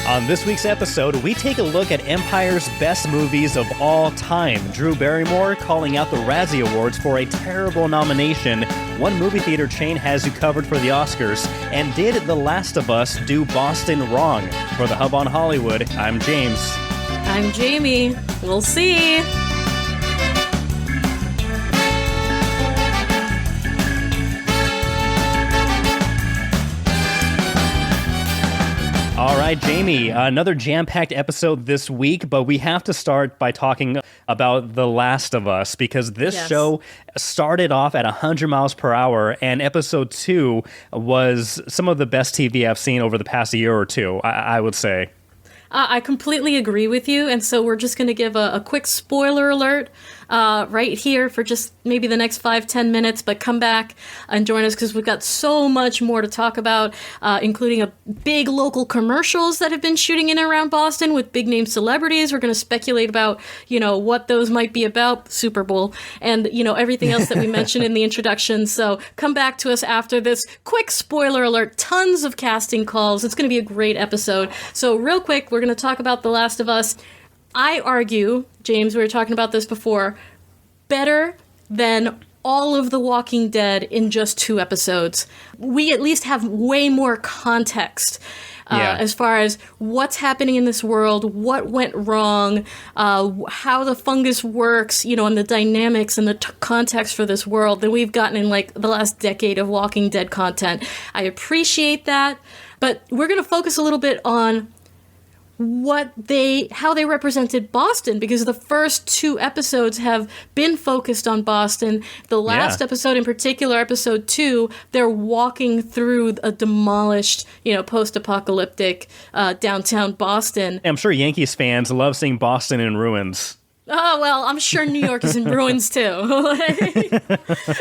On this week's episode, we take a look at Empire's best movies of all time. Drew Barrymore calling out the Razzie Awards for a terrible nomination. One movie theater chain has you covered for the Oscars. And did The Last of Us do Boston wrong? For the Hub on Hollywood, I'm James. I'm Jamie. We'll see. All right, Jamie, another jam-packed episode this week, but we have to start by talking about The Last of Us, because this show started off at 100 miles per hour, and episode 2 was some of the best TV I've seen over the past year or two, I would say. I completely agree with you, and so we're just going to give a quick spoiler alert right here for just maybe the next 5-10 minutes, but come back and join us because we've got so much more to talk about, including a big local commercials that have been shooting in and around Boston with big name celebrities. We're going to speculate about, what those might be about, Super Bowl, and, everything else that we mentioned in the introduction. So come back to us after this quick spoiler alert, tons of casting calls. It's going to be a great episode. So real quick, we're going to talk about The Last of Us. I argue, James, we were talking about this before, better than all of The Walking Dead in just 2 episodes. We at least have way more context as far as what's happening in this world, what went wrong, how the fungus works, and the dynamics and the context for this world than we've gotten in the last decade of Walking Dead content. I appreciate that, but we're going to focus a little bit on how they represented Boston, because the first 2 episodes have been focused on Boston. The last episode in particular, episode 2, they're walking through a demolished, post-apocalyptic downtown Boston. I'm sure Yankees fans love seeing Boston in ruins. Oh, well, I'm sure New York is in ruins, too.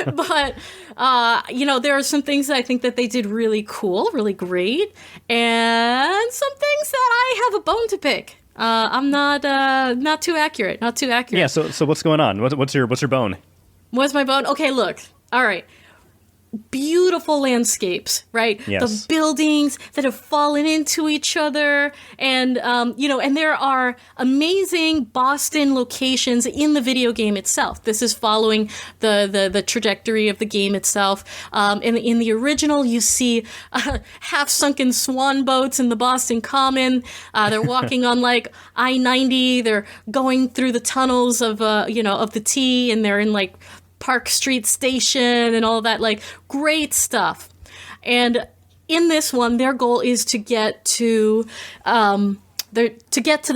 But, there are some things that I think that they did really cool, really great, and some things that I have a bone to pick. I'm not too accurate, Yeah, so what's going on? What's your bone? What's my bone? Okay, look. All right. Beautiful landscapes, right? Yes. The buildings that have fallen into each other, and and there are amazing Boston locations in the video game itself. This is following the trajectory of the game itself. In the original, you see half-sunken swan boats in the Boston Common. They're walking on I-90. They're going through the tunnels of the T, and they're in Park Street Station and all that, great stuff. And in this one, their goal is to get to the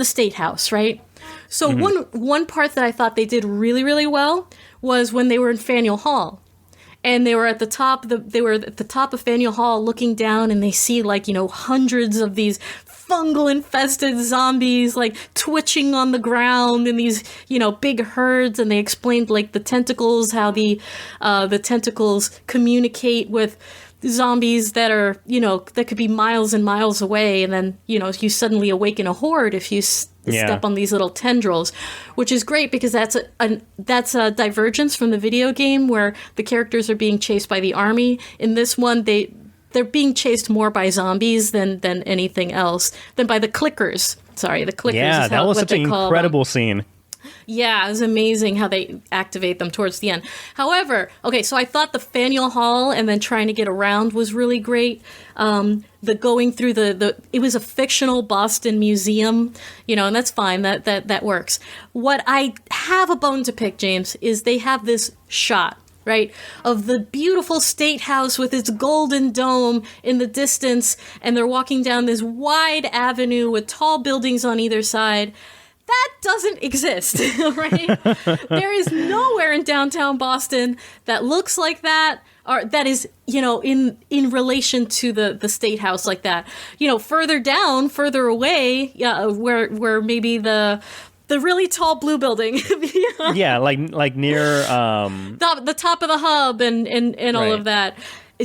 State House, right? So one part that I thought they did really, really well was when they were in Faneuil Hall. And they were at the top of Faneuil Hall looking down, and they see hundreds of these fungal infested zombies twitching on the ground in these big herds, and they explained the tentacles, how the tentacles communicate with zombies that are that could be miles and miles away, and then you suddenly awaken a horde if you step on these little tendrils, which is great because that's a divergence from the video game where the characters are being chased by the army. In this one, they're being chased more by zombies than anything else, than by the clickers. Sorry, the clickers. Yeah, that was such an incredible scene. Yeah, it was amazing how they activate them towards the end. However, okay, so I thought the Faneuil Hall and then trying to get around was really great. The going through it was a fictional Boston museum, and that's fine. That works. What I have a bone to pick, James, is they have this shot, right, of the beautiful State House with its golden dome in the distance, and they're walking down this wide avenue with tall buildings on either side. That doesn't exist, right? There is nowhere in downtown Boston that looks like that, or that is, in relation to the State House like that. Further away, where maybe the really tall blue building. Yeah, like near the top of the hub and all of that.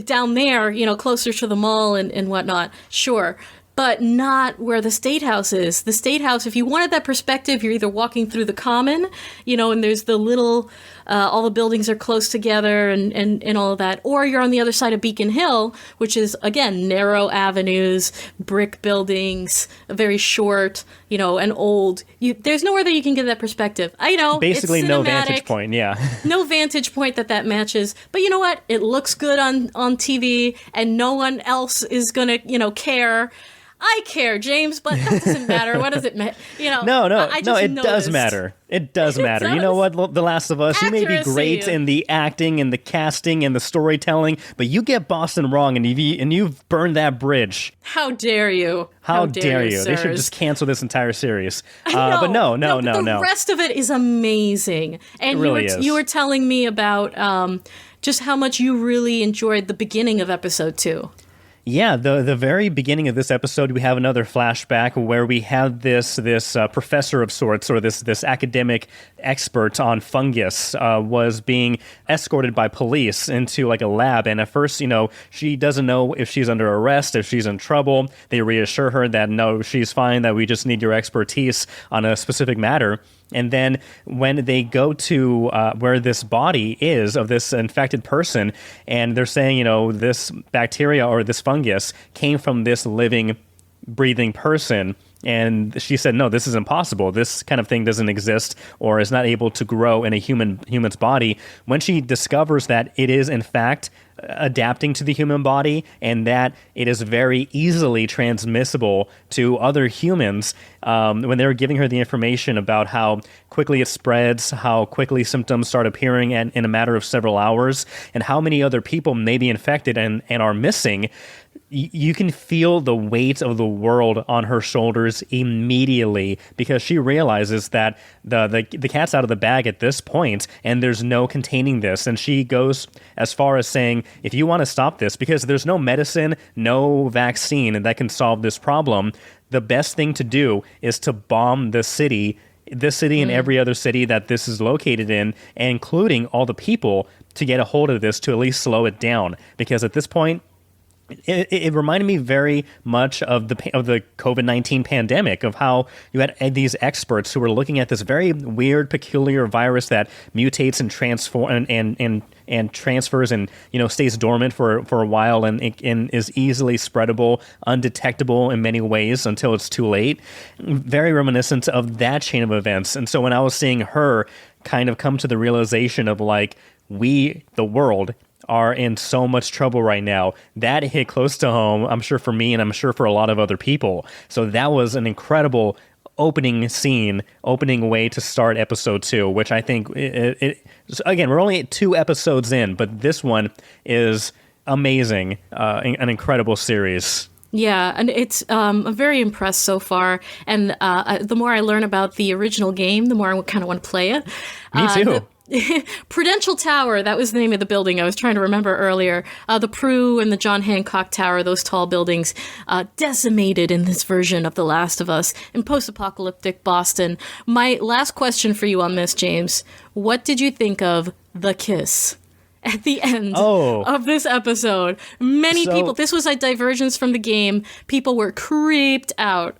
Down there, closer to the mall and whatnot. Sure. But not where the State House is. The State House, if you wanted that perspective, you're either walking through the Common, and there's the little all the buildings are close together and all of that. Or you're on the other side of Beacon Hill, which is, again, narrow avenues, brick buildings, very short, and old. There's nowhere that you can get that perspective. I know. Basically, it's no vantage point, yeah. No vantage point that matches. But you know what? It looks good on TV, and no one else is going to, care. I care, James, but that doesn't matter. What does it matter? No, it does matter. It does matter. You know what, The Last of Us, Accuracy. You may be great in the acting and the casting and the storytelling, but you get Boston wrong, and you've burned that bridge. How dare you? How dare you? They should sirs. just cancel this entire series. But no. The rest of it is amazing. And It really is. You were telling me about just how much you really enjoyed the beginning of episode 2. Yeah, the very beginning of this episode, we have another flashback where we have this professor of sorts, or this academic expert on fungus, was being escorted by police into like a lab. And at first, she doesn't know if she's under arrest, if she's in trouble. They reassure her that no, she's fine, that we just need your expertise on a specific matter. And then when they go to where this body is of this infected person, and they're saying, this bacteria or this fungus came from this living, breathing person. And she said, no, this is impossible. This kind of thing doesn't exist or is not able to grow in a human's body. When she discovers that it is, in fact, adapting to the human body and that it is very easily transmissible to other humans, when they were giving her the information about how quickly it spreads, how quickly symptoms start appearing in a matter of several hours, and how many other people may be infected and are missing, you can feel the weight of the world on her shoulders immediately, because she realizes that the cat's out of the bag at this point and there's no containing this. And she goes as far as saying, if you want to stop this, because there's no medicine, no vaccine that can solve this problem, the best thing to do is to bomb this city and every other city that this is located in, including all the people, to get a hold of this, to at least slow it down. Because at this point, it reminded me very much of the COVID-19 pandemic, of how you had these experts who were looking at this very weird, peculiar virus that mutates and transform and transfers and stays dormant for a while and is easily spreadable, undetectable in many ways until it's too late. Very reminiscent of that chain of events. And so when I was seeing her kind of come to the realization of like, we, the world, are in so much trouble right now, that hit close to home, I'm sure for me and I'm sure for a lot of other people. So that was an incredible opening way to start episode 2, which I think, again, we're only 2 episodes in, but this one is amazing, an incredible series. Yeah, and I'm very impressed so far. And the more I learn about the original game, the more I kind of want to play it. Me too. Prudential Tower, that was the name of the building I was trying to remember earlier. The Prue and the John Hancock Tower, those tall buildings, decimated in this version of The Last of Us in post-apocalyptic Boston. My last question for you on this, James. What did you think of the kiss at the end of this episode? Many people, this was a divergence from the game. People were creeped out.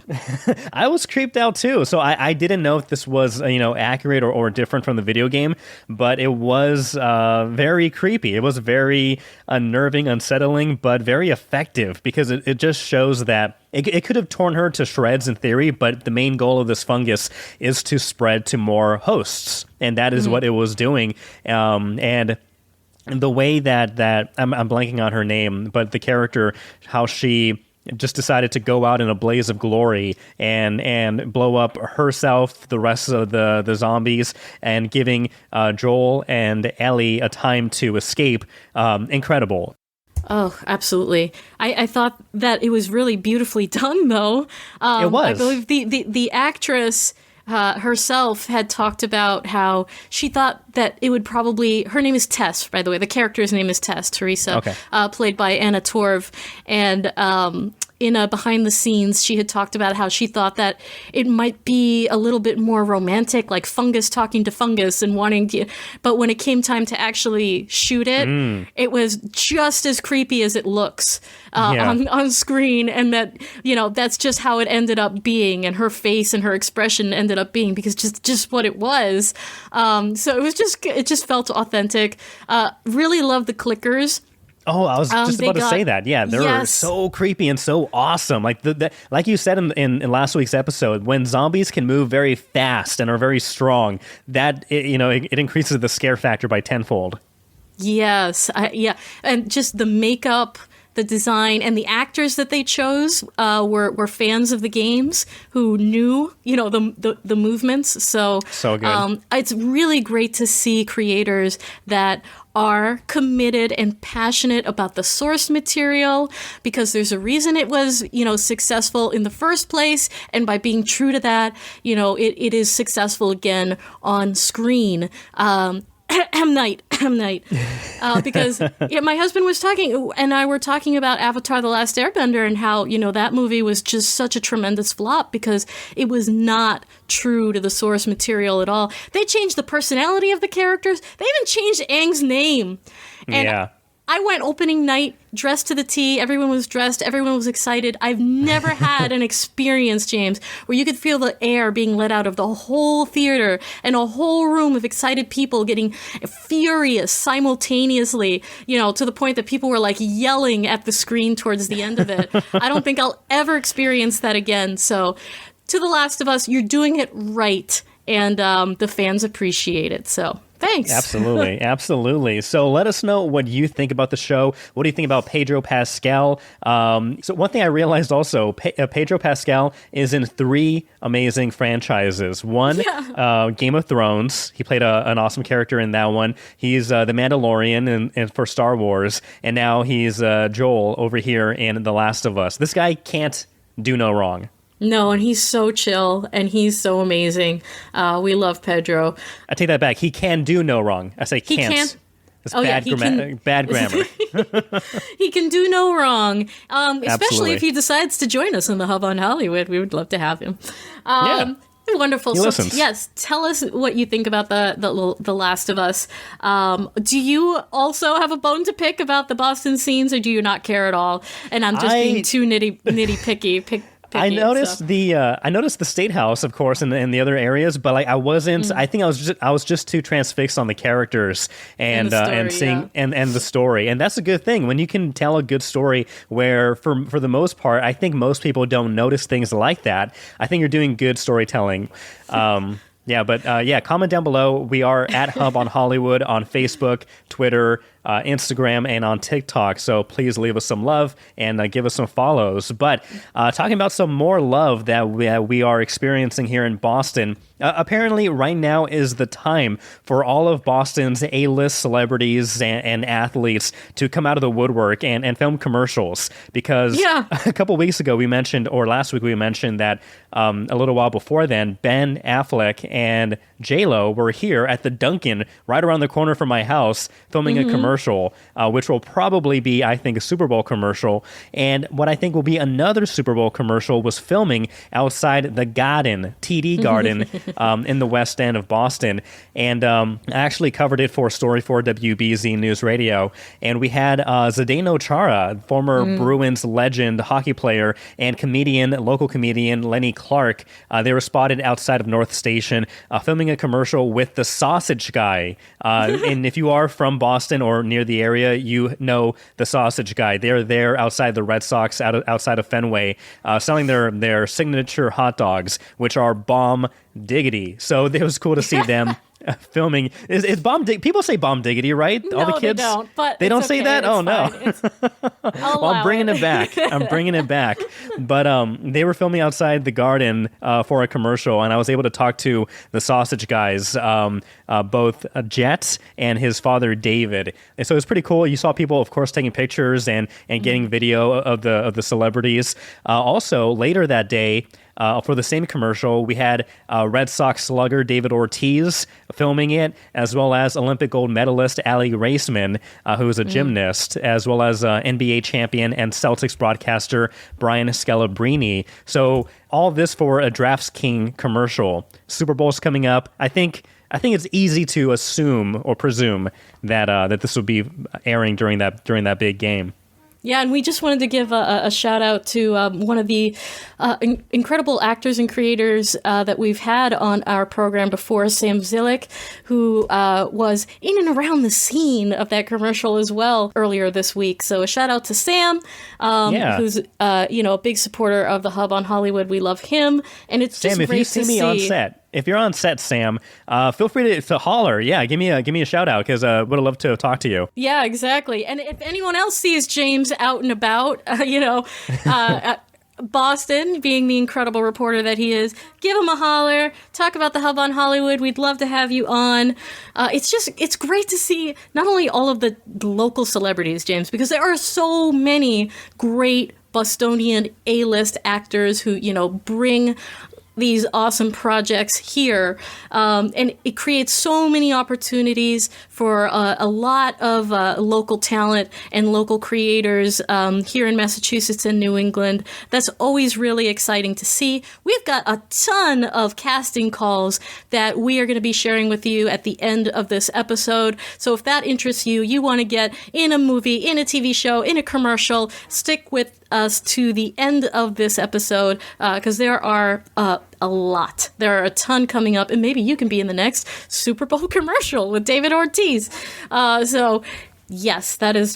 I was creeped out too. So I didn't know if this was, accurate or different from the video game, but it was very creepy. It was very unnerving, unsettling, but very effective, because it just shows that it could have torn her to shreds in theory, but the main goal of this fungus is to spread to more hosts. And that is what it was doing. And the way that I'm blanking on her name, but the character, how she just decided to go out in a blaze of glory and blow up herself, the rest of the zombies, and giving Joel and Ellie a time to escape. Incredible. Oh, absolutely. I thought that it was really beautifully done, though. It was. I believe the actress herself had talked about how she thought that it would probably... Her name is Tess, by the way. The character's name is Tess, Teresa, played by Anna Torv. And in a behind the scenes, she had talked about how she thought that it might be a little bit more romantic, like fungus talking to fungus and wanting to, but when it came time to actually shoot it, it was just as creepy as it looks on screen. And that, that's just how it ended up being. And her face and her expression ended up being, because just what it was. So it just felt authentic. Really love the clickers. Oh, I was just about to say that. Yeah, they're Yes. so creepy and so awesome. Like like you said in last week's episode, when zombies can move very fast and are very strong, that it increases the scare factor by tenfold. Yes, and just the makeup, the design, and the actors that they chose were fans of the games who knew, the movements. So good. It's really great to see creators that are committed and passionate about the source material, because there's a reason it was, successful in the first place. And by being true to that, it is successful again on screen. M. Night. Because my husband was talking, and I were talking about Avatar: The Last Airbender, and how, that movie was just such a tremendous flop because it was not true to the source material at all. They changed the personality of the characters. They even changed Aang's name. And I went opening night dressed to the T. Everyone was dressed. Everyone was excited. I've never had an experience, James, where you could feel the air being let out of the whole theater and a whole room of excited people getting furious simultaneously, to the point that people were like yelling at the screen towards the end of it. I don't think I'll ever experience that again. So to The Last of Us, you're doing it right. And the fans appreciate it. So thanks. Absolutely. So let us know what you think about the show. What do you think about Pedro Pascal? So one thing I realized also, Pedro Pascal is in 3 amazing franchises. One, Game of Thrones. He played an awesome character in that one. He's the Mandalorian and for Star Wars. And now he's Joel over here in The Last of Us. This guy can't do no wrong. No, and he's so chill, and he's so amazing. We love Pedro. I take that back. He can do no wrong. I say can't. He can. That's bad grammar. He can do no wrong, especially Absolutely. if he decides to join us in the Hub on Hollywood. We would love to have him. Wonderful. He listens. Yes, tell us what you think about the Last of Us. Do you also have a bone to pick about the Boston scenes, or do you not care at all? And I'm just being too nitty picky. I noticed the State House, of course, and the other areas, but like I wasn't. I think I was just too transfixed on the characters and seeing and the story, and that's a good thing when you can tell a good story. Where for the most part, I think most people don't notice things like that. I think you're doing good storytelling. Comment down below. We are at Hub on Hollywood on Facebook, Twitter, Instagram, and on TikTok. So please leave us some love and give us some follows. But talking about some more love that we are experiencing here in Boston, apparently right now is the time for all of Boston's A-list celebrities and athletes to come out of the woodwork and film commercials. Because a couple weeks ago we mentioned, or last week we mentioned that a little while before then, Ben Affleck and J-Lo were here at the Dunkin' right around the corner from my house filming a commercial, which will probably be, I think, a Super Bowl commercial. And what I think will be another Super Bowl commercial was filming outside the Garden, TD Garden, in the West End of Boston. And I actually covered it for a story for WBZ News Radio. And we had Zdeno Chara, former Bruins legend, hockey player, and local comedian Lenny Clark. They were spotted outside of North Station filming a commercial with the Sausage Guy. And if you are from Boston or near the area, you know the Sausage Guy. They're there outside the Red Sox, outside of Fenway, selling their signature hot dogs, which are bomb diggity. So it was cool to see them filming. Is bomb people say bomb diggity, right? No, all the kids? they don't. But they don't say that? It's oh, no. Well, I'm bringing it back. I'm bringing it back. But they were filming outside the Garden for a commercial, and I was able to talk to the Sausage Guys, both Jet and his father David. And so it's pretty cool. You saw people, of course, taking pictures and getting video of the celebrities. Also, later that day, for the same commercial, we had Red Sox slugger David Ortiz filming it, as well as Olympic gold medalist Allie Raceman, who is a gymnast, as well as NBA champion and Celtics broadcaster Brian Scalabrine. So all this for a DraftKings commercial. Super Bowl's coming up. I think it's easy to assume or presume that that this will be airing during that big game. Yeah, and we just wanted to give a shout out to one of the incredible actors and creators that we've had on our program before, Sam Zilick, who was in and around the scene of that commercial as well earlier this week. So a shout out to Sam, who's a big supporter of the Hub on Hollywood. We love him, and it's Sam, just great if you see me on set. If you're on set, Sam, feel free to holler. Yeah, give me a shout out because would have loved to talk to you. Yeah, exactly. And if anyone else sees James out and about, Boston, being the incredible reporter that he is, give him a holler. Talk about the Hub on Hollywood. We'd love to have you on. It's great to see not only all of the local celebrities, James, because there are so many great Bostonian A-list actors who bring these awesome projects here, and it creates so many opportunities for a lot of local talent and local creators here in Massachusetts and New England. That's always really exciting to see. We've got a ton of casting calls that we are going to be sharing with you at the end of this episode. So if that interests you, you want to get in a movie, in a TV show, in a commercial, stick with us to the end of this episode because there are a lot. There are a ton coming up, and maybe you can be in the next Super Bowl commercial with David Ortiz. So yes, it's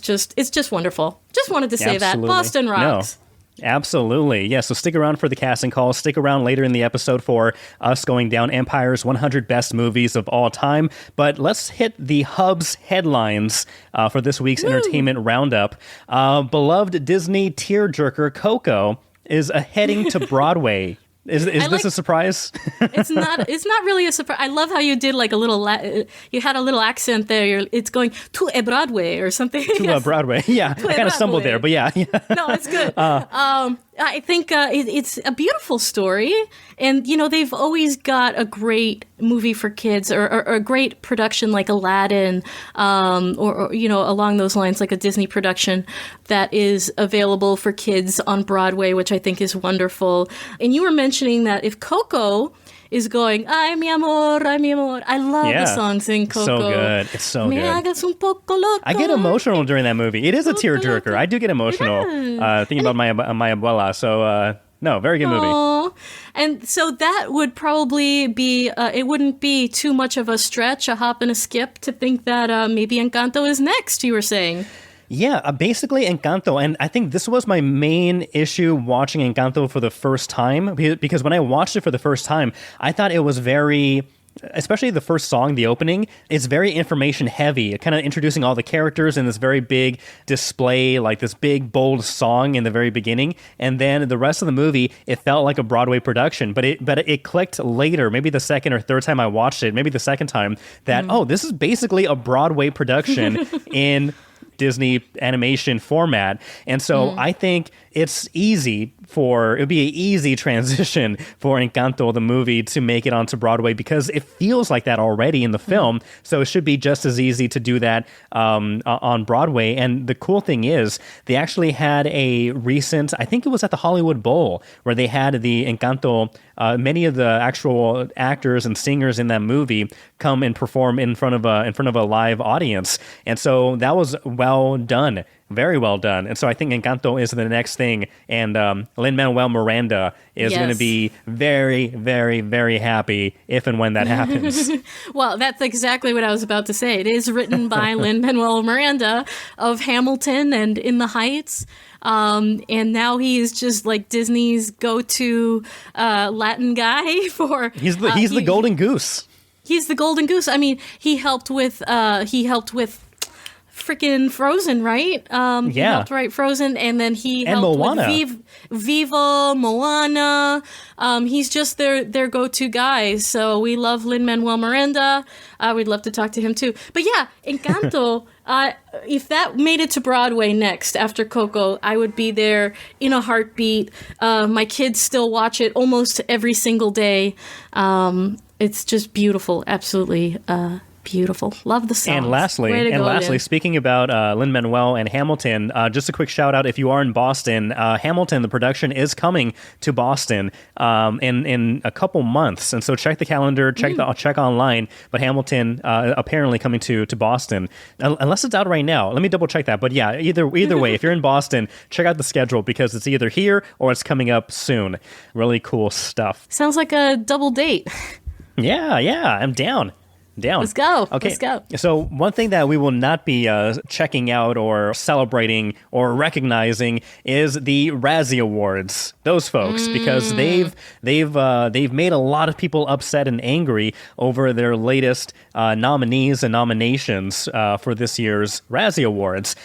just wonderful. Just wanted to say Absolutely. that. Boston rocks. No. Absolutely. Yeah, so stick around for the casting call. Stick around later in the episode for us going down Empire's 100 best movies of all time. But let's hit the Hub's headlines for this week's entertainment roundup. Beloved Disney tearjerker Coco is heading to Broadway. Is this a surprise? It's not really a surprise. I love how you did like a little. You had a little accent there. It's going to a Broadway or something. To a Broadway. Yeah, I kind of stumbled there, but yeah. No, it's good. I think it's a beautiful story, and they've always got a great movie for kids or a great production like Aladdin, or along those lines, like a Disney production that is available for kids on Broadway, which I think is wonderful. And you were mentioning that if Coco is going, ay, mi amor, ay, mi amor. I love the songs in Coco. So good. It's so Me good. hagas un poco loco. I get emotional during that movie. It is a tearjerker. I do get emotional thinking about my abuela. So, no, very good movie. Aww. And so that would probably be, it wouldn't be too much of a stretch, a hop and a skip to think that maybe Encanto is next, you were saying. Yeah, basically Encanto. And I think this was my main issue watching Encanto for the first time, because when I watched it for the first time, I thought it was very, especially the first song, the opening, it's very information heavy, kind of introducing all the characters in this very big display, like this big, bold song in the very beginning. And then the rest of the movie, it felt like a Broadway production, but it clicked later, maybe the second or third time I watched it, maybe the second time, that, this is basically a Broadway production in Disney animation format. And so I think it would be an easy transition for Encanto, the movie, to make it onto Broadway, because it feels like that already in the film. So it should be just as easy to do that on Broadway. And the cool thing is they actually had a recent, I think it was at the Hollywood Bowl, where they had the Encanto, many of the actual actors and singers in that movie come and perform in front of a live audience. And so that was well done. Very well done. And so I think Encanto is the next thing. And Lin-Manuel Miranda is going to be very, very, very happy if and when that happens. Well, that's exactly what I was about to say. It is written by Lin-Manuel Miranda of Hamilton and In the Heights. And now he is just like Disney's go-to Latin guy for... He's the golden goose. He's the golden goose. I mean, he helped with freaking Frozen, right? He Yeah. helped write Frozen, and then he And helped Moana. with Viva, Moana. He's just their go-to guy. So we love Lin-Manuel Miranda. We'd love to talk to him too. But yeah, Encanto. If that made it to Broadway next after Coco, I would be there in a heartbeat. My kids still watch it almost every single day. It's just beautiful, absolutely beautiful. Love the songs. And lastly, Lin. speaking about Lin-Manuel and Hamilton, just a quick shout out if you are in Boston, Hamilton, the production is coming to Boston in a couple months, and so check the calendar, check online. But Hamilton apparently coming to Boston, unless it's out right now. Let me double check that. But yeah, either way, if you're in Boston, check out the schedule because it's either here or it's coming up soon. Really cool stuff. Sounds like a double date. Yeah, I'm down. Let's go. Okay. Let's go. So one thing that we will not be checking out or celebrating or recognizing is the Razzie Awards. Those folks, because they've made a lot of people upset and angry over their latest nominees and nominations for this year's Razzie Awards,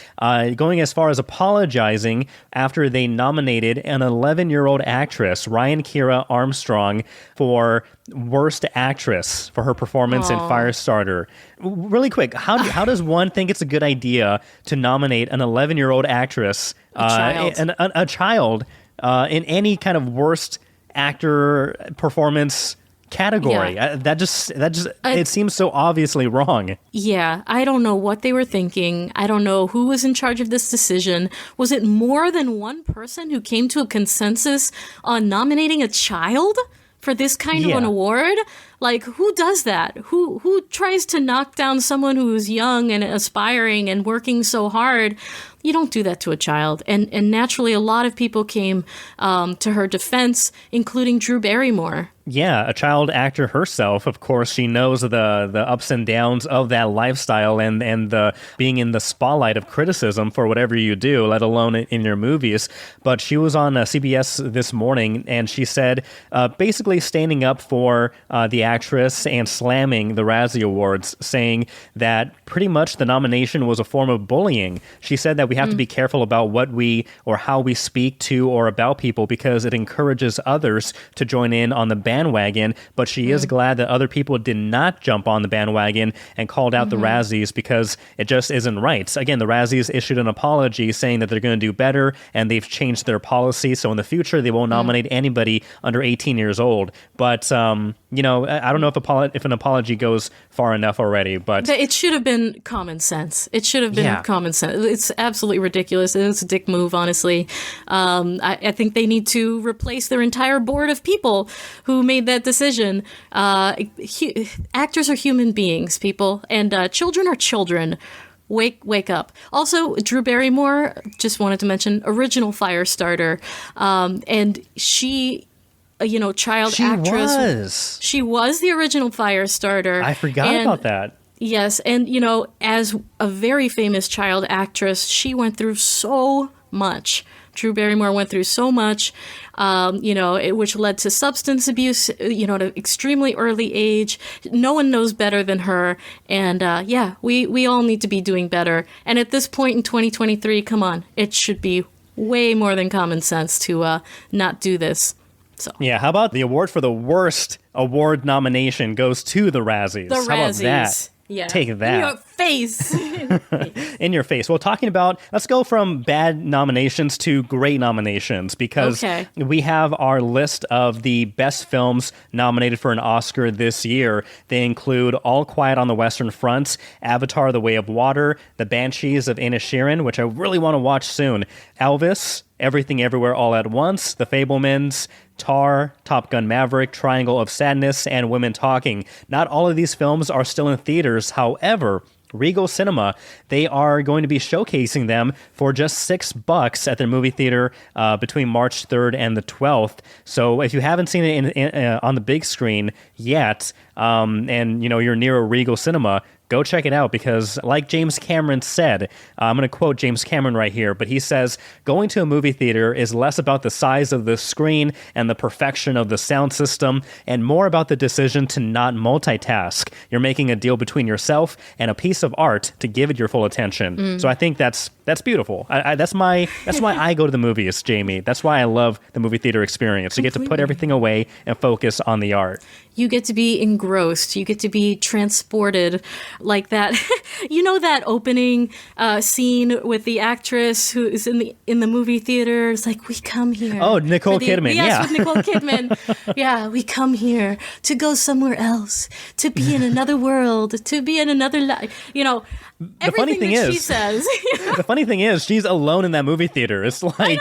going as far as apologizing after they nominated an 11-year-old actress, Ryan Kira Armstrong, for Worst Actress for her performance in Firestarter. Really quick, how does one think it's a good idea to nominate an 11-year-old actress, a child, in any kind of worst actor performance category? Yeah. That just it seems so obviously wrong. Yeah, I don't know what they were thinking. I don't know who was in charge of this decision. Was it more than one person who came to a consensus on nominating a child for this kind of an award? Like, who does that? Who tries to knock down someone who's young and aspiring and working so hard? You don't do that to a child. And naturally, a lot of people came to her defense, including Drew Barrymore. Yeah, a child actor herself, of course, she knows the ups and downs of that lifestyle and the being in the spotlight of criticism for whatever you do, let alone in your movies. But she was on CBS this morning, and she said, basically standing up for the actress and slamming the Razzie Awards, saying that pretty much the nomination was a form of bullying. She said that we have to be careful about what we or how we speak to or about people because it encourages others to join in on the bandwagon, but she is glad that other people did not jump on the bandwagon and called out the Razzies because it just isn't right. Again, the Razzies issued an apology saying that they're going to do better and they've changed their policy, so in the future they won't nominate anybody under 18 years old. But I don't know if an apology goes far enough already, but it should have been common sense. It should have been common sense. It's absolutely ridiculous. It's a dick move, honestly. I think they need to replace their entire board of people who made that decision. Actors are human beings, people, and children are children. Wake up. Also, Drew Barrymore, just wanted to mention, original Firestarter, and she, child actress. She was the original Firestarter. I forgot about that. Yes, and as a very famous child actress, she went through so much. Drew Barrymore went through so much, which led to substance abuse, at an extremely early age. No one knows better than her. And we all need to be doing better. And at this point in 2023, come on, it should be way more than common sense to not do this. So yeah, how about the award for the worst award nomination goes to the Razzies? The How about Razzies. that? Yeah. Take that. In your face. In your face. Well, let's go from bad nominations to great nominations because we have our list of the best films nominated for an Oscar this year. They include All Quiet on the Western Front, Avatar: The Way of Water, The Banshees of Inisherin, which I really want to watch soon, Elvis, Everything Everywhere All at Once, The Fabelmans, Tar, Top Gun Maverick, Triangle of Sadness, and Women Talking. Not all of these films are still in theaters. However, Regal Cinema, they are going to be showcasing them for just $6 at their movie theater between March 3rd and the 12th. So if you haven't seen it on the big screen yet, and you're near a Regal Cinema, go check it out because, like James Cameron said, I'm going to quote James Cameron right here, but he says, going to a movie theater is less about the size of the screen and the perfection of the sound system and more about the decision to not multitask. You're making a deal between yourself and a piece of art to give it your full attention. So I think that's beautiful. That's why I go to the movies, Jamie. That's why I love the movie theater experience. You get to put everything away and focus on the art. You get to be engrossed. You get to be transported like that. You know that opening scene with the actress who is in the movie theater? It's like, we come here. Oh, Nicole Kidman, yes, yeah. with Nicole Kidman. Yeah, we come here to go somewhere else, to be in another world, to be in another life. You know, The funny thing she is, says. the funny thing is, she's alone in that movie theater. It's like,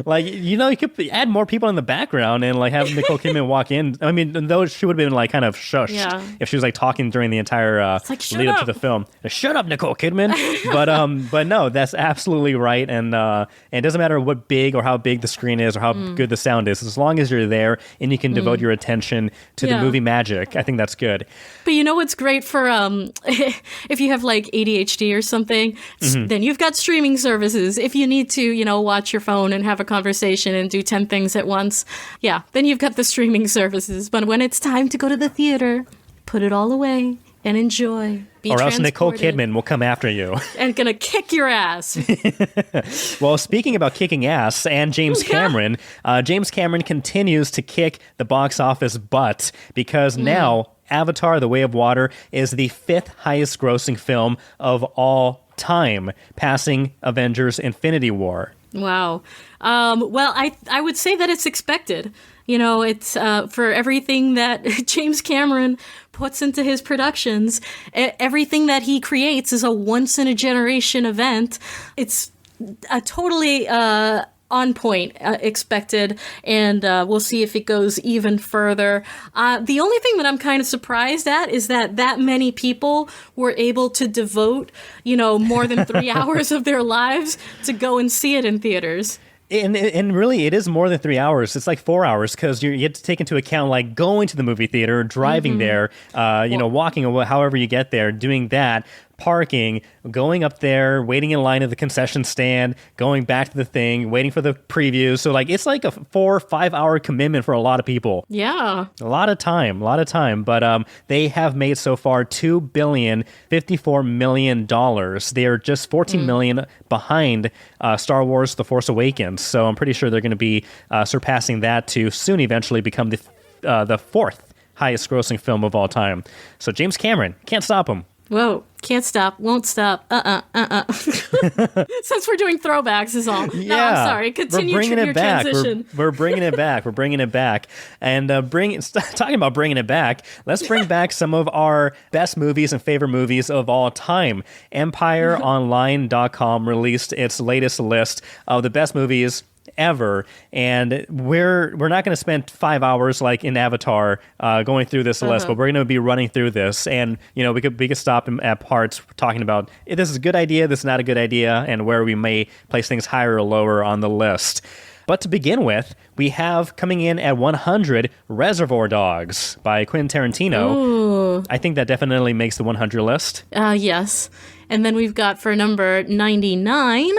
like, you could add more people in the background and like have Nicole Kidman walk in. I mean, though she would have been like kind of shushed if she was like talking during the entire like, lead up to the film. Shut up, Nicole Kidman. but no, that's absolutely right. And it doesn't matter what big or how big the screen is or how good the sound is, as long as you're there and you can devote your attention to the movie magic. I think that's good. But you know what's great for if you have like ADHD or something, then you've got streaming services. If you need to, watch your phone and have a conversation and do 10 things at once, then you've got the streaming services. But when it's time to go to the theater, put it all away and enjoy. Or else Nicole Kidman will come after you. And gonna kick your ass. Well, speaking about kicking ass and James Cameron, James Cameron continues to kick the box office butt because now Avatar: The Way of Water is the 5th highest grossing film of all time, passing Avengers: Infinity War. Wow. Well, I would say that it's expected. It's for everything that James Cameron puts into his productions, everything that he creates is a once-in-a-generation event. It's a totally on point, expected, and we'll see if it goes even further. The only thing that I'm kind of surprised at is that many people were able to devote, more than 3 hours of their lives to go and see it in theaters. And really, it is more than 3 hours. It's like 4 hours because you have to take into account like going to the movie theater, driving there, walking, however you get there, doing that, parking, going up there, waiting in line at the concession stand, going back to the thing, waiting for the preview. So like it's like a 4 or 5 hour commitment for a lot of people. Yeah. A lot of time. But they have made so far $2.054 billion. They are just $14 million behind Star Wars: The Force Awakens. So I'm pretty sure they're going to be surpassing that to soon eventually become the 4th highest grossing film of all time. So James Cameron, can't stop him. Whoa, can't stop, won't stop, Since we're doing throwbacks is all. Yeah, no, I'm sorry, continue we're bringing your it back. transition. We're bringing it back. We're bringing it back. And talking about bringing it back, let's bring back some of our best movies and favorite movies of all time. EmpireOnline.com released its latest list of the best movies ever, and we're not going to spend 5 hours like in Avatar going through this list, but we're going to be running through this, and we could stop at parts talking about if this is a good idea, this is not a good idea, and where we may place things higher or lower on the list. But to begin with, we have coming in at 100 Reservoir Dogs by Quentin Tarantino. Ooh. I think that definitely makes the 100 list. Yes, and then we've got for number 99.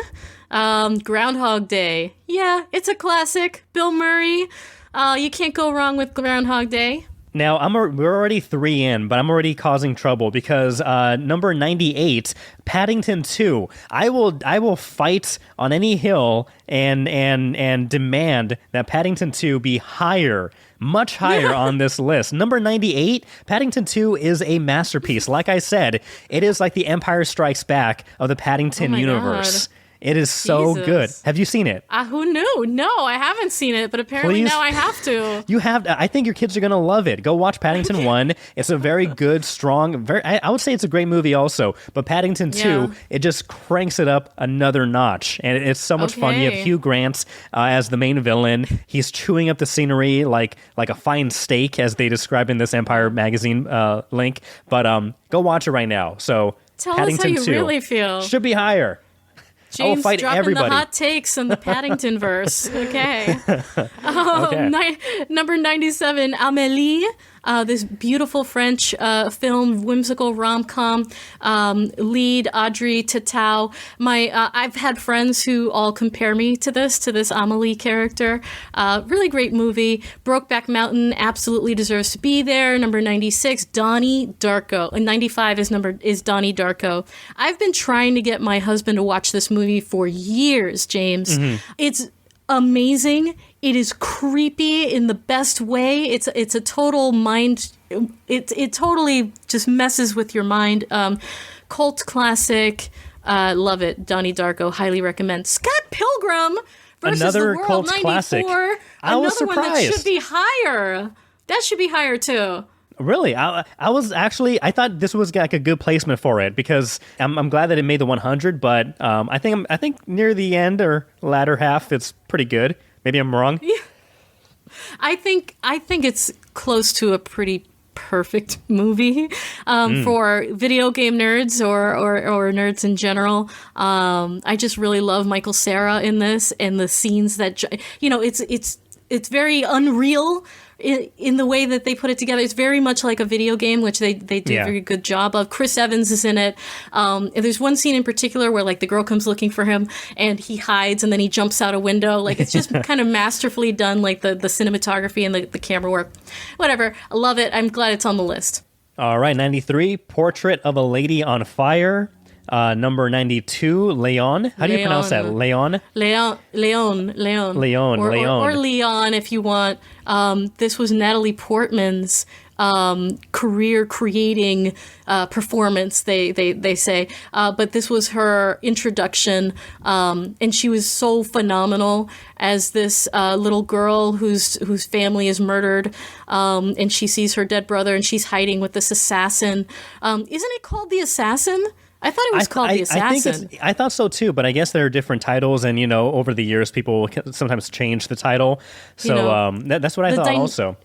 Groundhog Day. Yeah, it's a classic. Bill Murray. You can't go wrong with Groundhog Day. Now, we're already 3 in, but I'm already causing trouble because number 98, Paddington 2. I will fight on any hill and demand that Paddington 2 be higher, much higher on this list. Number 98, Paddington 2 is a masterpiece. Like I said, it is like the Empire Strikes Back of the Paddington universe. God. It is so good. Have you seen it? Who knew? No, I haven't seen it, but apparently now I have to. You have. I think your kids are going to love it. Go watch Paddington 1. It's a very good, strong, I would say it's a great movie also, but Paddington 2, it just cranks it up another notch, and it's so much fun. You have Hugh Grant as the main villain. He's chewing up the scenery like a fine steak, as they describe in this Empire magazine link, but go watch it right now. So Tell Paddington us how you 2 really feel. should be higher. I will James fight dropping everybody. the hot takes on the Paddington verse. Okay. Okay. Number 97, Amélie. This beautiful French film, whimsical rom-com, lead Audrey Tautou. I've had friends who all compare me to this Amélie character. Really great movie. Brokeback Mountain absolutely deserves to be there. Number 96, Donnie Darko. And 95 is Donnie Darko. I've been trying to get my husband to watch this movie for years, James. It's amazing. It is creepy in the best way. It's a total mind. It totally just messes with your mind. Cult classic. Love it. Donnie Darko. Highly recommend. Scott Pilgrim versus Another the World cult 94. classic. I was Another one that surprised. should be higher. That should be higher too. Really, I was actually, I thought this was like a good placement for it because I'm glad that it made the 100, but I think near the end or latter half it's pretty good. Maybe I'm wrong. I think it's close to a pretty perfect movie for video game nerds or nerds in general. I just really love Michael Cera in this, and the scenes that it's very unreal in the way that they put it together. It's very much like a video game, which they do a very good job of. Chris Evans is in it. And there's one scene in particular where like the girl comes looking for him and he hides and then he jumps out a window. Like it's just kind of masterfully done, like the cinematography and the camera work. Whatever. I love it. I'm glad it's on the list. All right, 93, Portrait of a Lady on Fire. Number 92, Leon. How do you pronounce that? Leon? Leon. Or Leon if you want. This was Natalie Portman's career-creating performance, they say. But this was her introduction, and she was so phenomenal as this little girl whose family is murdered, and she sees her dead brother, and she's hiding with this assassin. Isn't it called The Assassin? I thought it was called The Assassin. I thought so too, but I guess there are different titles, and over the years, people sometimes change the title. So that's what I thought also.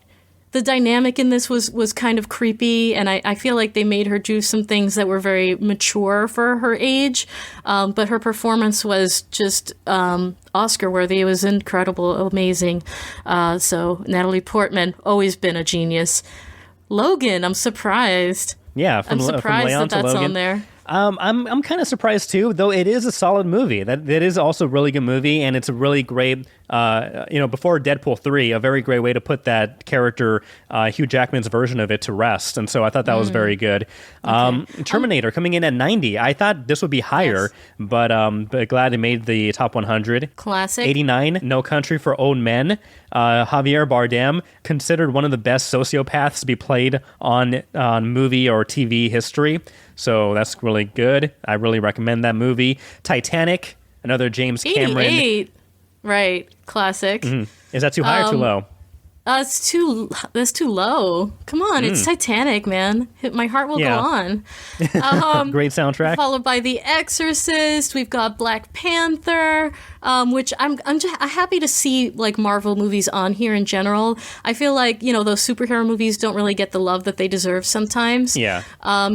The dynamic in this was kind of creepy, and I feel like they made her do some things that were very mature for her age, but her performance was just Oscar-worthy. It was incredible, amazing. So Natalie Portman, always been a genius. Logan, I'm surprised. Yeah, I'm surprised from Leon that's to Logan. on there. I'm kind of surprised too, though it is a solid movie. That is also a really good movie, and it's a really great, before Deadpool 3, a very great way to put that character, Hugh Jackman's version of it, to rest. And so I thought that was very good. Terminator coming in at 90. I thought this would be higher, but glad it made the top 100. Classic. 89, No Country for Old Men. Javier Bardem, considered one of the best sociopaths to be played on movie or TV history. So that's really good. I really recommend that movie. Titanic, another James Cameron. 88. Right. Classic. Is that too high or too low? That's too low. Come on, it's Titanic, man. My heart will go on. Great soundtrack. Followed by The Exorcist. We've got Black Panther, which I'm just happy to see like Marvel movies on here in general. I feel like those superhero movies don't really get the love that they deserve sometimes. Yeah.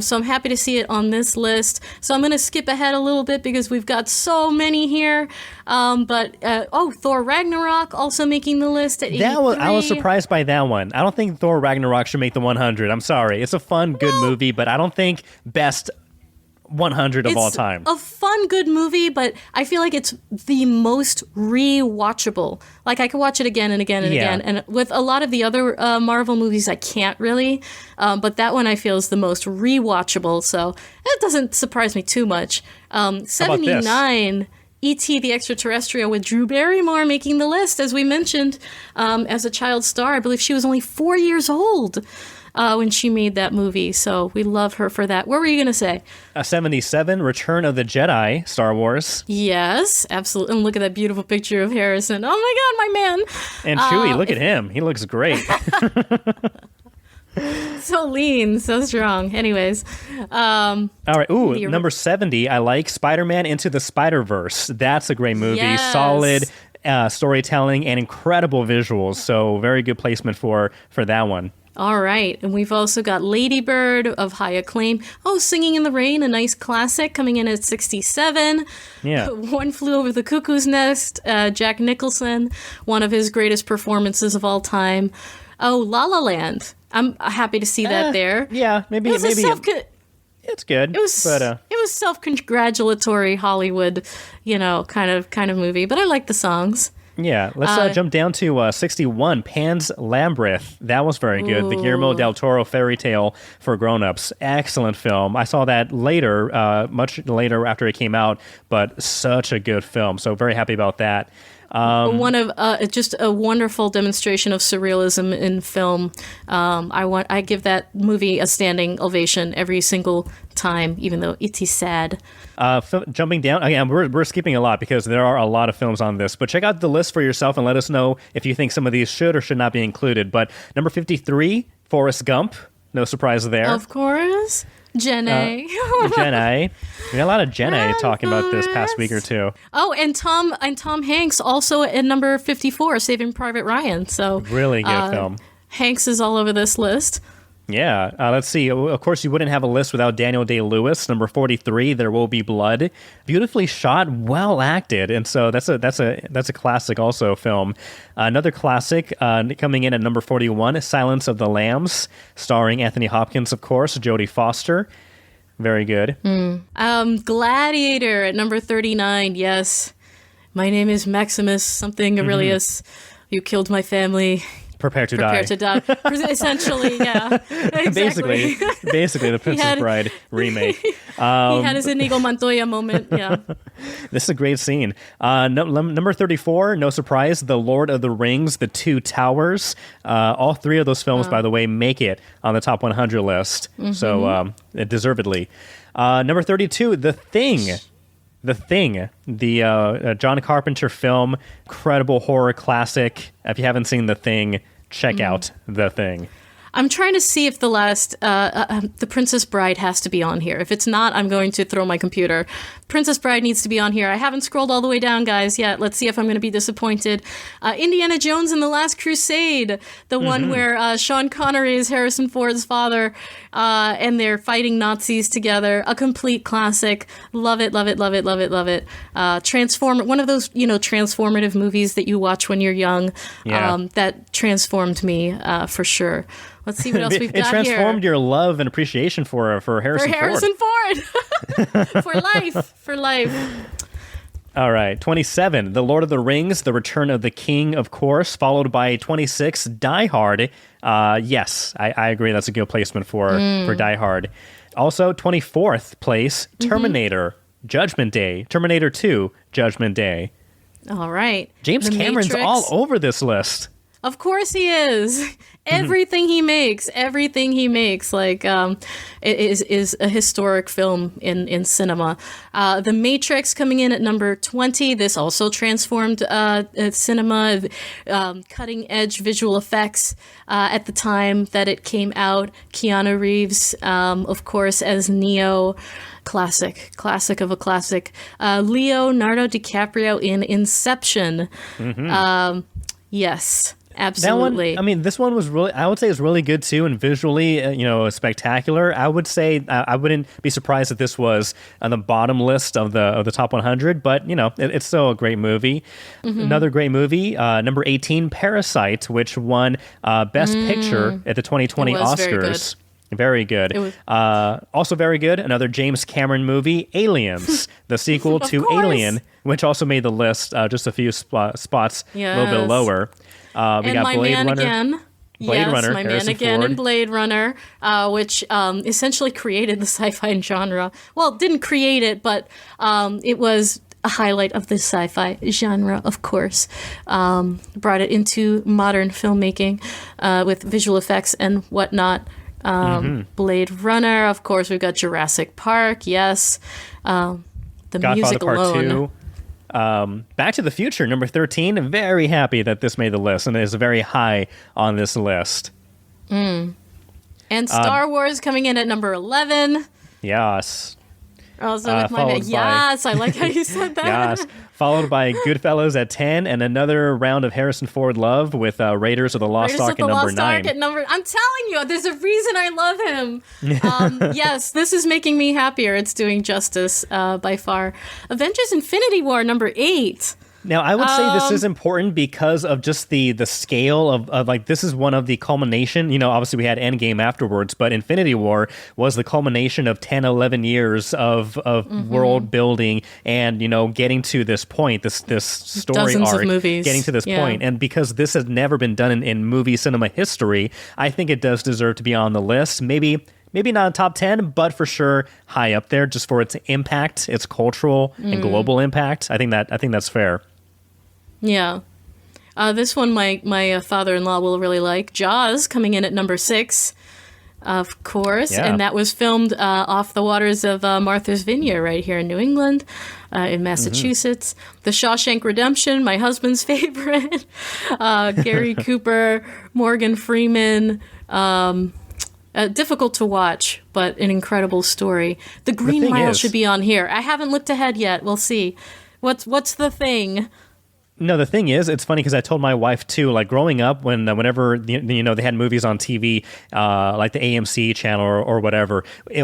So I'm happy to see it on this list. So I'm gonna skip ahead a little bit because we've got so many here. Thor Ragnarok also making the list at 83. I was surprised by that one. I don't think Thor Ragnarok should make the 100. I'm sorry. It's a fun, good movie, but I don't think best 100 of all time. It's a fun, good movie, but I feel like it's the most rewatchable. Like, I could watch it again and again and again. And with a lot of the other Marvel movies, I can't really. But that one I feel is the most rewatchable, so it doesn't surprise me too much. 79... E.T. the Extraterrestrial with Drew Barrymore making the list, as we mentioned, as a child star. I believe she was only 4 years old when she made that movie, so we love her for that. What were you going to say? 77, Return of the Jedi, Star Wars. Yes, absolutely. And look at that beautiful picture of Harrison. Oh my God, my man. And Chewie, look at him. He looks great. So lean, so strong. Anyways. All right. Ooh, number 70, I like Spider-Man Into the Spider-Verse. That's a great movie. Yes. Solid storytelling and incredible visuals. So very good placement for that one. All right. And we've also got Lady Bird of high acclaim. Oh, Singing in the Rain, a nice classic, coming in at 67. Yeah. One Flew Over the Cuckoo's Nest, Jack Nicholson, one of his greatest performances of all time. Oh, La La Land. I'm happy to see that there. Yeah, maybe It was it's good. It was but it was self-congratulatory Hollywood, kind of movie. But I like the songs. yeah. Let's jump down to 61. Pan's Labyrinth. That was very good. The Guillermo del Toro fairy tale for grown-ups. Excellent film. I saw that later, much later after it came out, but such a good film. So very happy about that. One of just a wonderful demonstration of surrealism in film. I give that movie a standing ovation every single time, even though it is sad. Jumping down again, we're skipping a lot because there are a lot of films on this. But check out the list for yourself and let us know if you think some of these should or should not be included. But number 53, Forrest Gump. No surprise there. Of course. Jenny. Jenny. We got a lot of Jenny talking about this past week or two. Oh, and Tom Hanks also at number 54, Saving Private Ryan. So really good film. Hanks is all over this list. Yeah. Let's see. Of course, you wouldn't have a list without Daniel Day-Lewis. Number 43, There Will Be Blood. Beautifully shot, well acted, and so that's a classic also film. Another classic coming in at number 41, Silence of the Lambs, starring Anthony Hopkins, of course, Jodie Foster. Very good. Gladiator at number 39. Yes, my name is Maximus something Aurelius. You killed my family. Prepare to die. Essentially, yeah. Exactly. Basically, the Princess Bride remake. He had his Inigo Montoya moment, yeah. This is a great scene. Number 34, no surprise, The Lord of the Rings, The Two Towers. All three of those films, by the way, make it on the top 100 list. So, deservedly. Number 32, The Thing. The Thing, the John Carpenter film, incredible horror classic. If you haven't seen The Thing, check out The Thing. I'm trying to see if the Princess Bride has to be on here. If it's not, I'm going to throw my computer. Princess Bride needs to be on here. I haven't scrolled all the way down, guys, yet. Let's see if I'm going to be disappointed. Indiana Jones and the Last Crusade, the one where Sean Connery is Harrison Ford's father, and they're fighting Nazis together. A complete classic. Love it, love it, love it, love it, love it. One of those, transformative movies that you watch when you're young. Yeah. That transformed me for sure. Let's see what else we've got here. It transformed your love and appreciation for Harrison Ford. For Harrison Ford. For life. All right. 27, The Lord of the Rings, The Return of the King, of course, followed by 26, Die Hard. Yes, I agree. That's a good placement for Die Hard. Also, 24th place, Terminator, Judgment Day. Terminator 2, Judgment Day. All right. James Cameron's all over this list. Of course he is. Everything he makes, like, is a historic film in cinema. The Matrix coming in at number 20. This also transformed cinema, cutting edge visual effects at the time that it came out. Keanu Reeves, of course, as Neo. Classic of a classic. Leonardo DiCaprio in Inception. Yes. Absolutely. That one, this one was really, I would say it's really good too, and visually, spectacular. I would say I wouldn't be surprised if this was on the bottom list of the top 100, but it's still a great movie. Another great movie, number 18, Parasite, which won Best Picture at the 2020 Oscars. Very good. Also very good, another James Cameron movie, Aliens, the sequel to Alien, which also made the list just a few spots a little bit lower. We got Blade Runner. My Harrison man again Ford. in Blade Runner, which essentially created the sci-fi genre. Well, didn't create it, but it was a highlight of the sci-fi genre, of course. Brought it into modern filmmaking with visual effects and whatnot. Blade Runner, of course. We've got Jurassic Park, yes. The Godfather music Part alone. 2. Back to the Future, number 13. Very happy that this made the list and is very high on this list. And Star Wars coming in at number 11. Yes. Also with my followed by yes, I like how you said that. yes, followed by Goodfellas at 10, and another round of Harrison Ford love with Raiders of the Lost Raiders Ark of the at number Lost Ark 9. at number. I'm telling you, there's a reason I love him. Yes, this is making me happier. It's doing justice by far. Avengers: Infinity War number 8. Now, I would say this is important because of just the scale of like, this is one of the culmination. You know, obviously we had Endgame afterwards, but Infinity War was the culmination of 10, 11 years of world building and, you know, getting to this point, this story Dozens arc, of movies. getting to this Yeah. point. And because this has never been done in movie cinema history, I think it does deserve to be on the list. Maybe not in top 10, but for sure high up there just for its impact, its cultural and global impact. I think that's fair. Yeah. This one my father-in-law will really like. Jaws coming in at number 6, of course. Yeah. And that was filmed off the waters of Martha's Vineyard right here in New England, in Massachusetts. The Shawshank Redemption, my husband's favorite. Gary Cooper, Morgan Freeman. Difficult to watch, but an incredible story. The Green thing Mile is- should be on here. I haven't looked ahead yet. We'll see. What's the thing? No, the thing is, it's funny because I told my wife too. Like growing up, whenever you know they had movies on TV, like the AMC channel or whatever,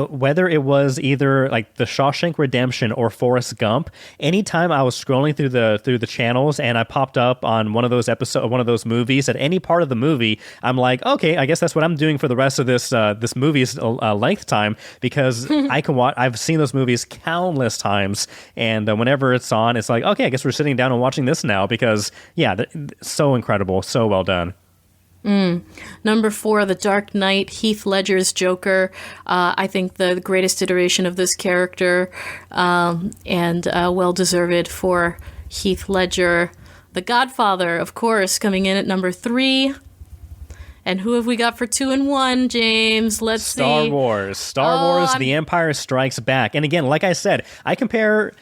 whether it was either like The Shawshank Redemption or Forrest Gump, anytime I was scrolling through the channels and I popped up on one of those movies at any part of the movie, I'm like, okay, I guess that's what I'm doing for the rest of this movie's length time because I can watch. I've seen those movies countless times, and whenever it's on, it's like, okay, I guess we're sitting down and watching this now. Because, yeah, so incredible, so well done. Number 4, The Dark Knight, Heath Ledger's Joker. I think the greatest iteration of this character, and well-deserved for Heath Ledger. The Godfather, of course, coming in at number 3. And who have we got for 2 and 1, James? Let's see. Star Wars, The Empire Strikes Back. And again, like I said, I've compared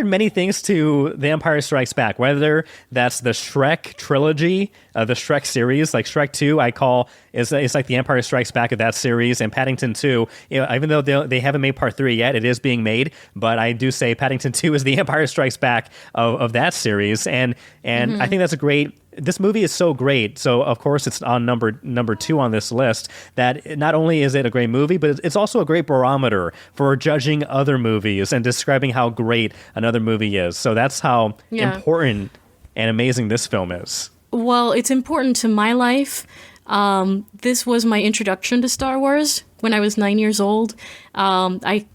many things to The Empire Strikes Back, whether that's the Shrek trilogy, the Shrek series, like Shrek 2, I call it's like The Empire Strikes Back of that series, and Paddington 2, you know, even though they haven't made part 3 yet, it is being made, but I do say Paddington 2 is The Empire Strikes Back of that series, and I think that's a great. This movie is so great, so of course it's on number 2 on this list. That not only is it a great movie, but it's also a great barometer for judging other movies and describing how great another movie is. So that's how important and amazing this film is. Well, it's important to my life. This was my introduction to Star Wars when I was 9 years old. I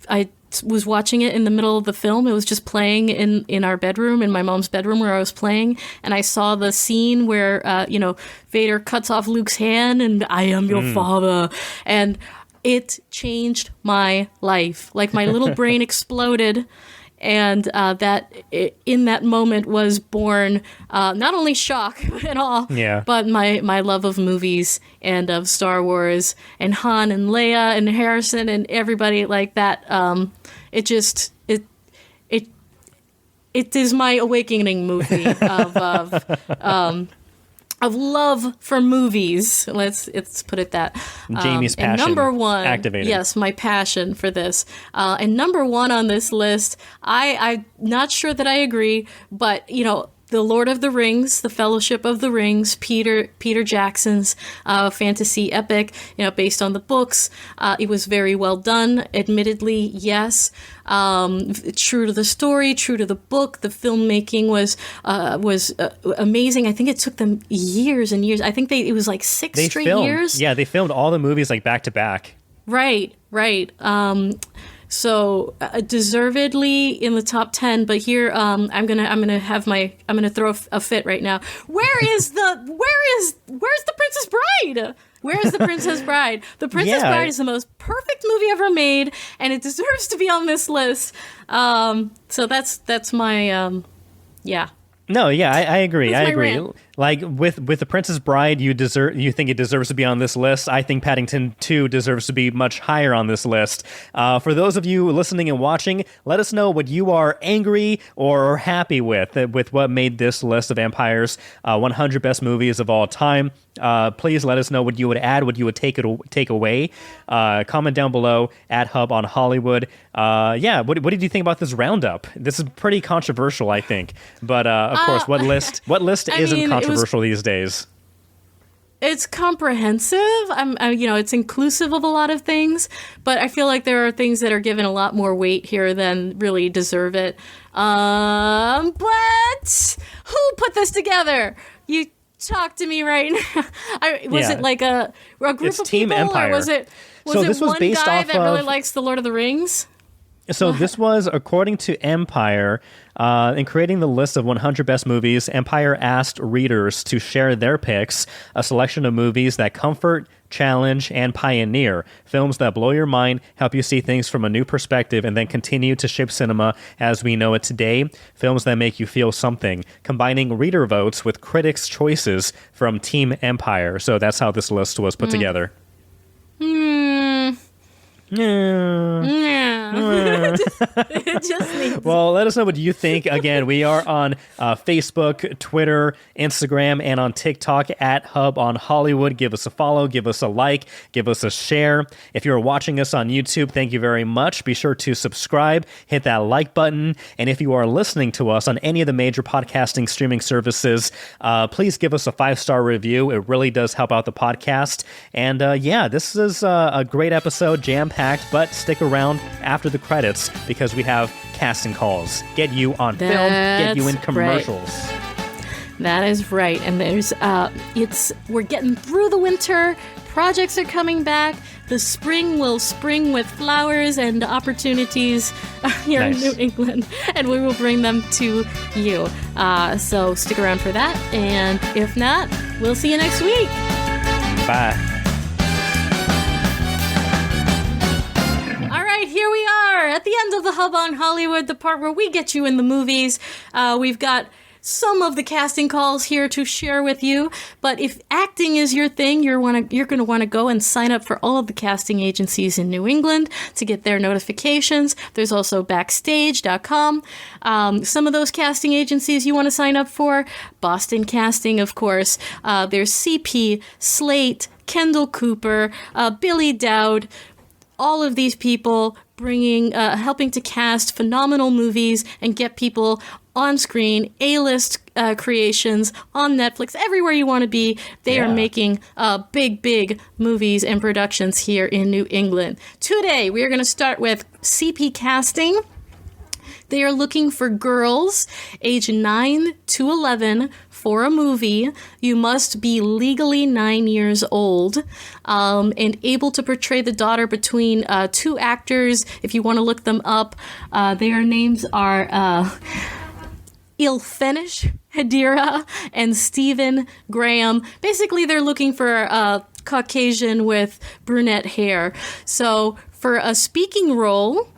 was watching it in the middle of the film. It was just playing in our bedroom, in my mom's bedroom where I was playing, and I saw the scene where Vader cuts off Luke's hand and I am your father, and it changed my life. Like my little brain exploded. And in that moment was born not only shock and awe, but my love of movies and of Star Wars and Han and Leia and Harrison and everybody like that. It is my awakening movie of love for movies. Let's put it that. Jamie's passion. And number 1, activated. Yes, my passion for this. And number 1 on this list, I'm not sure that I agree, but you know, The Lord of the Rings, The Fellowship of the Rings, Peter Jackson's fantasy epic, you know, based on the books. It was very well done, admittedly, yes. True to the story, true to the book. The filmmaking was amazing. I think it took them years and years. I think it was like 6 straight years. Yeah, they filmed all the movies like back to back. Right. So deservedly in the top 10, but here I'm gonna throw a fit right now. Where's the Princess Bride? Where is the Princess Bride? The Princess Bride is the most perfect movie ever made, and it deserves to be on this list. So that's my. No, yeah, I agree. That's I my agree. rant. Like with The Princess Bride, you think it deserves to be on this list. I think Paddington 2 deserves to be much higher on this list. For those of you listening and watching, let us know what you are angry or happy with what made this list of Empire's 100 best movies of all time. Please let us know what you would add, what you would take away. Comment down below at Hub on Hollywood. What did you think about this roundup? This is pretty controversial, I think. But of course, what list isn't controversial these days? It's comprehensive. It's inclusive of a lot of things, but I feel like there are things that are given a lot more weight here than really deserve it. But who put this together? You talk to me right now. Was it like a group it's of Team people, Empire. or was it this was one based guy off that really likes the Lord of the Rings? So this was, according to Empire, in creating the list of 100 best movies, Empire asked readers to share their picks, a selection of movies that comfort, challenge, and pioneer, films that blow your mind, help you see things from a new perspective, and then continue to shape cinema as we know it today, films that make you feel something, combining reader votes with critics' choices from Team Empire. So that's how this list was put together. Well, let us know what you think. Again, we are on Facebook, Twitter, Instagram, and on TikTok at Hub on Hollywood. Give us a follow, give us a like, give us a share. If you're watching us on YouTube, thank you very much. Be sure to subscribe, hit that like button, and if you are listening to us on any of the major podcasting streaming services, please give us a 5-star review. It really does help out the podcast. And this is a great episode, jam-packed, but stick around after the credits because we have casting calls. Get you on film, get you in commercials. Right. That is right. And there's we're getting through the winter. Projects are coming back. The spring will spring with flowers and opportunities here in New England, and we will bring them to you. So stick around for that. And if not, we'll see you next week. Bye. Here we are at the end of the Hub on Hollywood, the part where we get you in the movies. We've got some of the casting calls here to share with you, but if acting is your thing, you're going to want to go and sign up for all of the casting agencies in New England to get their notifications. There's also Backstage.com. Some of those casting agencies you want to sign up for, Boston Casting, of course. There's CP, Slate, Kendall Cooper, Billy Dowd. All of these people helping to cast phenomenal movies and get people on screen, A-list creations on Netflix, everywhere you want to be. They are making big movies and productions here in New England. Today, we are going to start with CP Casting. They are looking for girls age 9 to 11 for a movie. You must be legally 9 years old and able to portray the daughter between two actors. If you want to look them up, their names are Ilfenish Hedira and Stephen Graham. Basically, they're looking for a Caucasian with brunette hair. So for a speaking role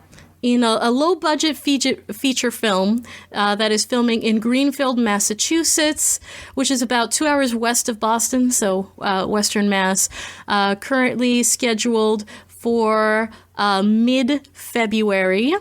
in a low-budget feature film that is filming in Greenfield, Massachusetts, which is about 2 hours west of Boston, so Western Mass, currently scheduled for mid-February.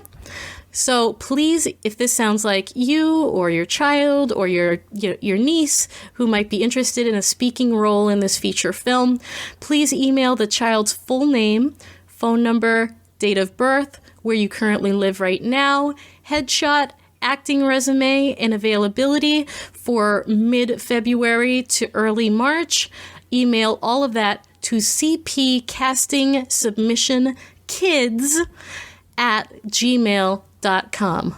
So please, if this sounds like you or your child or your niece who might be interested in a speaking role in this feature film, please email the child's full name, phone number, date of birth, where you currently live right now, headshot, acting resume, and availability for mid-February to early March. Email all of that to cpcasting@gmail.com.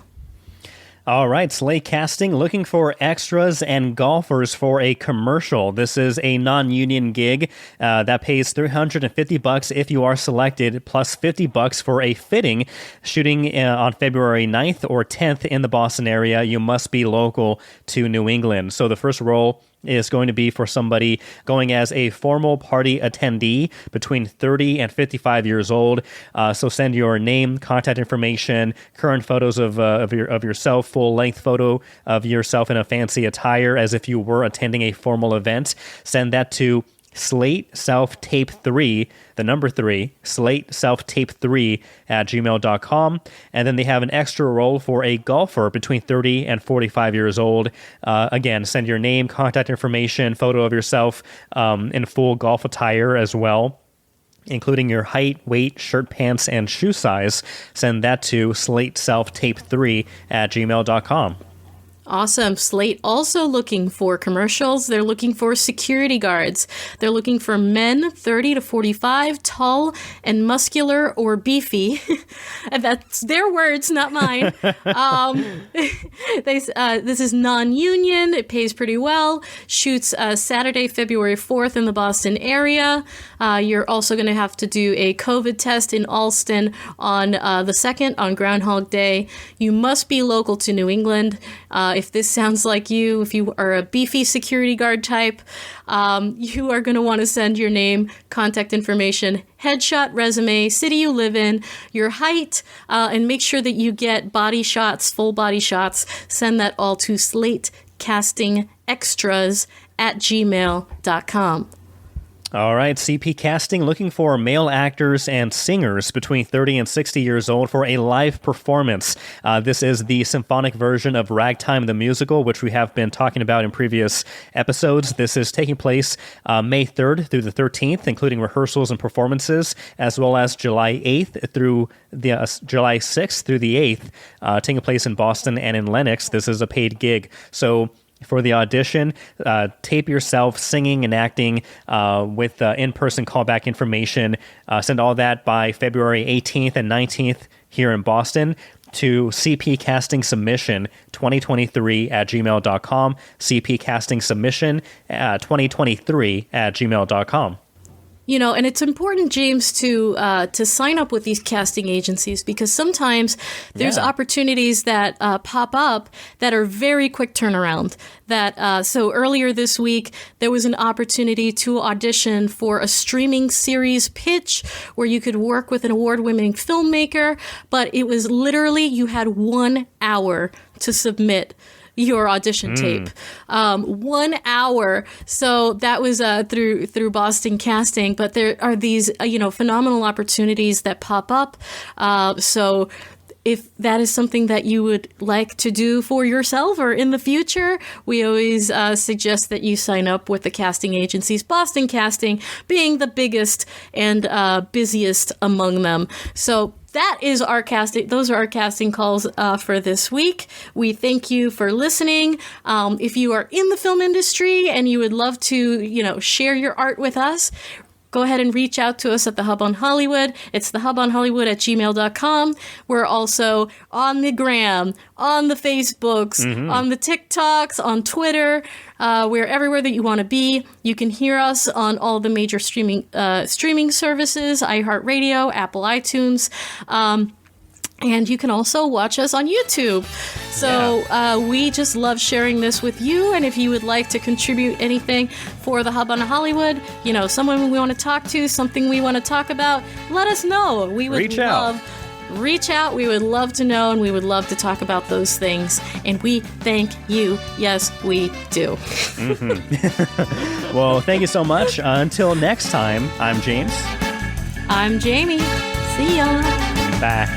All right, Slate Casting looking for extras and golfers for a commercial. This is a non-union gig that pays $350 if you are selected, plus $50 for a fitting. Shooting on February 9th or 10th in the Boston area. You must be local to New England. So the first role is going to be for somebody going as a formal party attendee between 30 and 55 years old. So send your name, contact information, current photos of yourself, full-length photo of yourself in a fancy attire as if you were attending a formal event. Send that to Slate Self Tape 3, the number 3, Slate Self Tape 3 at gmail.com. And then they have an extra role for a golfer between 30 and 45 years old. Again, send your name, contact information, photo of yourself in full golf attire as well, including your height, weight, shirt, pants, and shoe size. Send that to Slate Self Tape 3 at gmail.com. Awesome. Slate also looking for commercials. They're looking for security guards. They're looking for men 30 to 45, tall and muscular or beefy. That's their words, not mine. This is non-union. It pays pretty well. Shoots Saturday, February 4th in the Boston area. You're also going to have to do a COVID test in Allston on the 2nd, on Groundhog Day. You must be local to New England. If this sounds like you, if you are a beefy security guard type, you are going to want to send your name, contact information, headshot, resume, city you live in, your height, and make sure that you get body shots, full body shots. Send that all to slatecastingextras@gmail.com. All right, CP Casting looking for male actors and singers between 30 and 60 years old for a live performance. This is the symphonic version of Ragtime the Musical, which we have been talking about in previous episodes. This is taking place May 3rd through the 13th, including rehearsals and performances, as well as July 8th through the July 6th through the 8th, taking place in Boston and in Lenox. This is a paid gig. So for the audition, tape yourself singing and acting with in-person callback information. Send all that by February 18th and 19th here in Boston to cpcastingsubmission2023 at gmail.com, cpcastingsubmission 2023 at gmail.com. You know, and it's important, James, to sign up with these casting agencies because sometimes there's opportunities that pop up that are very quick turnaround. So earlier this week, there was an opportunity to audition for a streaming series pitch where you could work with an award-winning filmmaker, but it was literally you had 1 hour to submit your audition tape. 1 hour. So that was through Boston Casting, but there are these phenomenal opportunities that pop up. So if that is something that you would like to do for yourself or in the future, we always suggest that you sign up with the casting agencies, Boston Casting being the biggest and busiest among them. So that is our casting. Those are our casting calls for this week. We thank you for listening. If you are in the film industry and you would love to, share your art with us, go ahead and reach out to us at The Hub on Hollywood. It's thehubonhollywood@gmail.com. We're also on the gram, on the Facebooks, on the TikToks, on Twitter. We're everywhere that you want to be. You can hear us on all the major streaming services, iHeartRadio, Apple iTunes. And you can also watch us on YouTube. So we just love sharing this with you. And if you would like to contribute anything for the Hub on Hollywood, someone we want to talk to, something we want to talk about, let us know. We would reach out. We would love to know, and we would love to talk about those things. And we thank you. Yes, we do. Well, thank you so much. Until next time, I'm James. I'm Jamie. See ya. Bye.